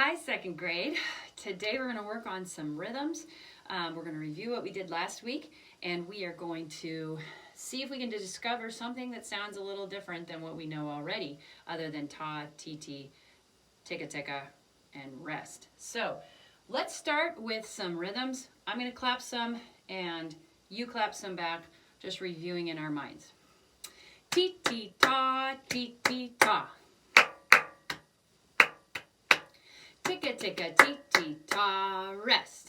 Hi, second grade. Today we're going to work on some rhythms. We're going to review what we did last week, and we are going to see if we can discover something that sounds a little different than what we know already, other than ta, ti, ticka ticka, and rest. So let's start with some rhythms. I'm going to clap some, and you clap some back, just reviewing in our minds. Ti ta, ti ta. Ticka ticka ti ta, rest.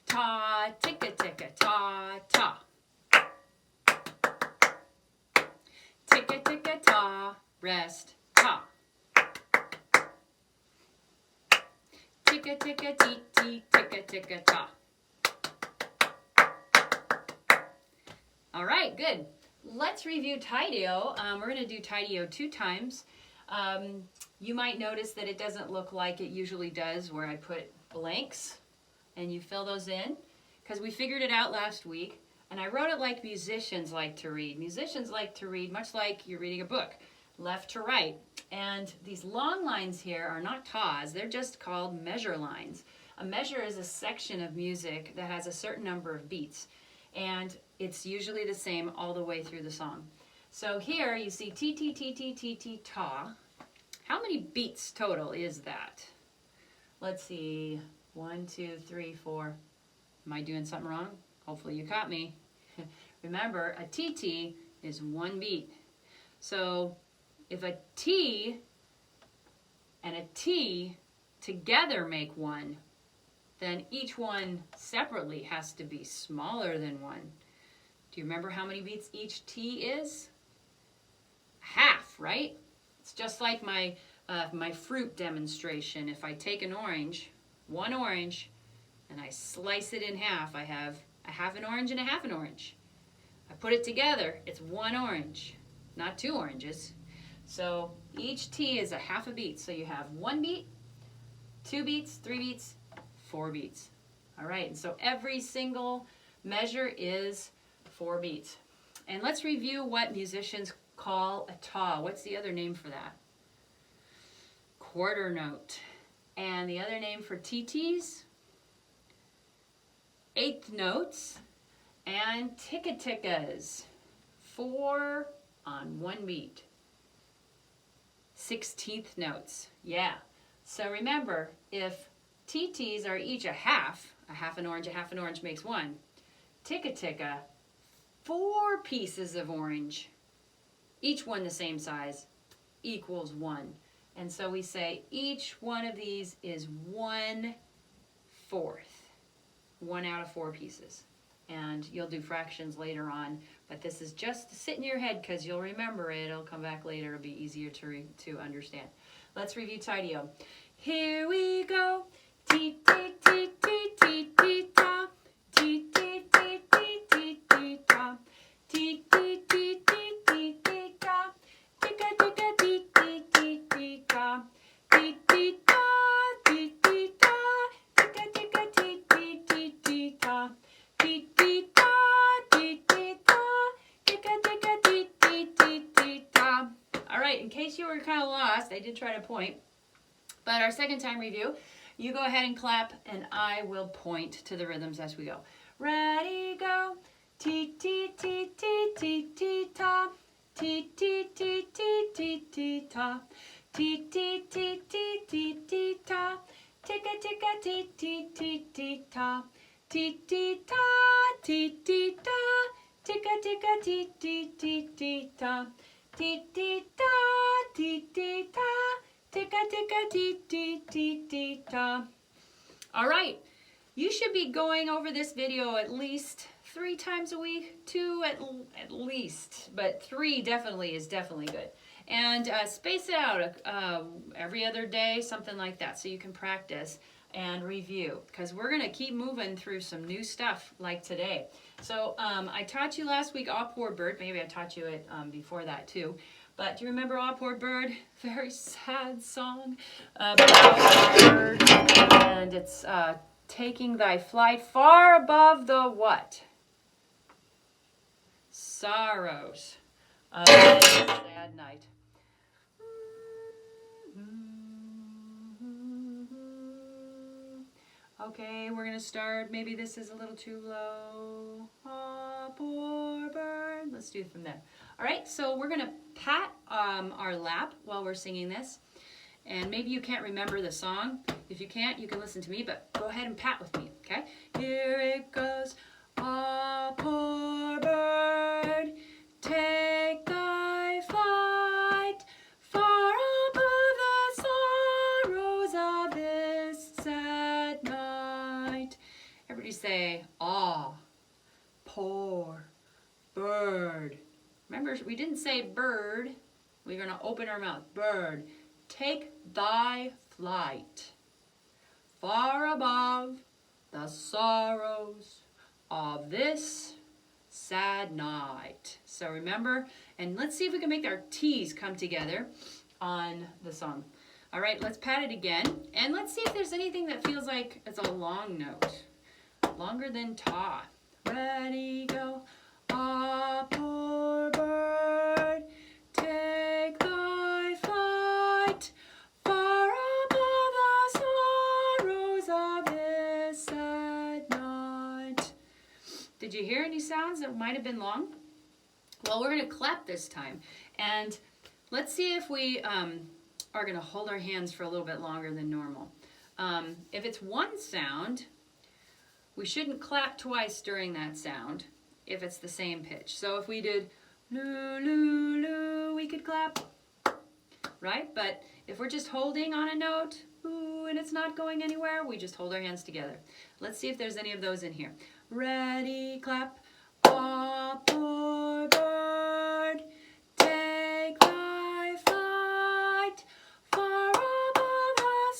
Ta ticka ticka ta ta. Ticka ticka ta, rest, ta. Ticka ticka ti ticka ticka ta. All right, good. Let's review Tideo. We're going to do Tideo 2 times. You might notice that it doesn't look like it usually does, where I put blanks and you fill those in, because we figured it out last week, and I wrote it like musicians like to read. Musicians like to read much like you're reading a book, left to right. And these long lines here are not tas, they're just called measure lines. A measure is a section of music that has a certain number of beats, and it's usually the same all the way through the song. So here you see ti ta. How many beats total is that? Let's see. 1, 2, 3, 4. Am I doing something wrong? Hopefully you caught me. Remember, a TT is 1 beat. So if a T and a T together make 1, then each one separately has to be smaller than 1. Do you remember how many beats each T is? Half, right? It's just like my fruit demonstration. If I take an orange, 1 orange, and I slice it in half, I have a half an orange and a half an orange. I put it together, it's 1 orange, not 2 oranges. So each T is a half a beat. So you have 1 beat, 2 beats, 3 beats, 4 beats. All right, and so every single measure is 4 beats. And let's review what musicians call a ta. What's the other name for that? Quarter note. And the other name for TTs? Eighth notes and ticka tickas. 4 on 1 beat. 16th notes. Yeah. So remember, if TTs are each a half an orange makes 1. Ticka ticka, 4 pieces of orange, each one the same size, equals 1. And so we say each one of these is 1/4. 1 out of 4 pieces. And you'll do fractions later on, but this is just to sit in your head because you'll remember it. It'll come back later. It'll be easier to understand. Let's review Tideo. Here we go. Ti ti ti ti ti ti ta. Ti ti ti ti ti ti ta. Ti ti ti ti ti ti ta. Ticka ticka ti ti ti ti ta. Ti ti ta ti ti ta. Ticka ticka ti ti ti ti ta. Ti ti ta ti ti ta. Ticka ticka ti ti ti ti ta. All right, in case you were kind of lost, I did try to point. But our second time review, you go ahead and clap, and I will point to the rhythms as we go. Ready, go. Ti ti ti ti ti ti ta. Ti ti ti ti ti ti ta. Ti ti ti ti ti ti ta. Ticka ticka ti ti ti ti ta. Ti ti ta ti ti ta. Ticka ticka ti ti ti ti ta. Ti ti ta ti ti ta. Ticka ticka ti ti ti ti ta. All right, you should be going over this video at least 3 times a week, 2 at least, but 3 is definitely good. And space it out every other day, something like that, so you can practice and review, because we're going to keep moving through some new stuff like today. So I taught you last week, Aw Poor Bird. Maybe I taught you it before that too. But do you remember Aw Poor Bird? Very sad song about a bird, and it's taking thy flight far above the what? Sorrows of a sad night. Okay, we're gonna start, maybe this is a little too low. Ah, poor bird. Let's do it from there. All right, so we're gonna pat our lap while we're singing this. And maybe you can't remember the song. If you can't, you can listen to me, but go ahead and pat with me, okay? Here it goes. Ah, poor bird, take thy flight far above the sorrows of this sad night. Everybody say, ah, poor bird. Remember, we didn't say bird. We're going to open our mouth. Bird, take thy flight far above the sorrows of this sad night. So remember, and let's see if we can make our T's come together on the song. All right, let's pat it again, and let's see if there's anything that feels like it's a long note, longer than ta. Ready, go. Ah, poor bird, take thy flight far above the sorrows of this sad night. Did you hear any sounds that might have been long? Well, we're going to clap this time, and let's see if we are going to hold our hands for a little bit longer than normal. If it's one sound, we shouldn't clap twice during that sound if it's the same pitch. So if we did loo, loo, loo, we could clap, right? But if we're just holding on a note, ooh, and it's not going anywhere, we just hold our hands together. Let's see if there's any of those in here. Ready, clap. Ah, poor bird, take thy flight far above the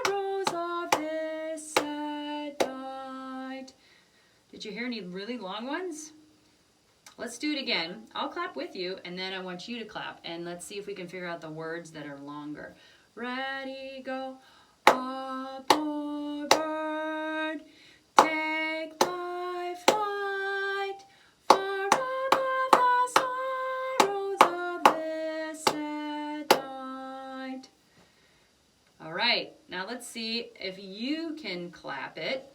sorrows of this sad night. Did you hear any really long ones? Let's do it again. I'll clap with you, and then I want you to clap, and let's see if we can figure out the words that are longer. Ready, go. Ah, poor bird, take thy flight far above the sorrows of this sad night. All right, now let's see if you can clap it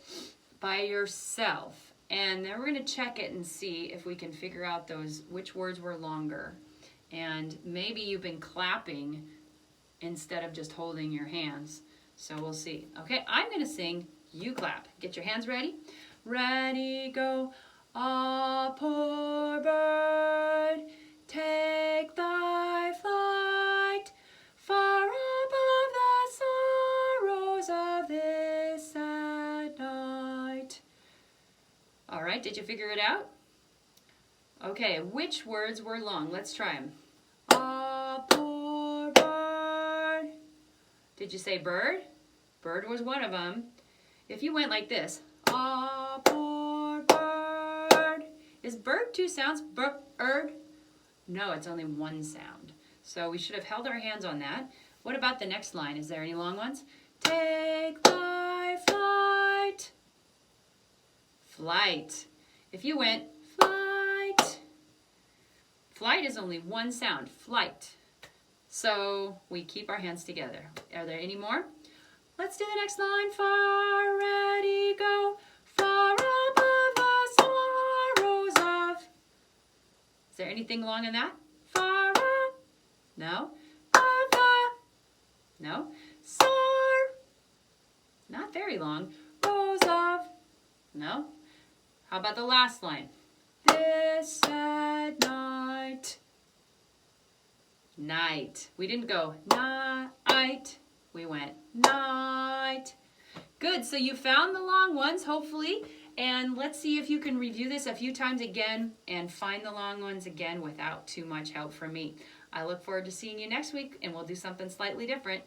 by yourself. And then we're going to check it and see if we can figure out which words were longer. And maybe you've been clapping instead of just holding your hands. So we'll see. Okay, I'm going to sing, you clap. Get your hands ready. Ready, go. Ah, poor bird, take thy flight far above the sorrows of this sad night. All right, did you figure it out? Okay, which words were long? Let's try them. Ah, poor bird. Did you say bird? Bird was one of them. If you went like this, ah, poor bird. Is bird two sounds? Bird? No, it's only one sound. So we should have held our hands on that. What about the next line? Is there any long ones? Take thy flight. Flight. If you went flight, flight is only one sound, flight. So we keep our hands together. Are there any more? Let's do the next line. Far, ready, go. Far above the sorrows of. Is there anything long in that? Far up. No. Of the. No. Sar. Not very long. Rose of. No. How about the last line? This sad night. Night. We didn't go night. We went night. Good. So you found the long ones, hopefully. And let's see if you can review this a few times again and find the long ones again without too much help from me. I look forward to seeing you next week, and we'll do something slightly different.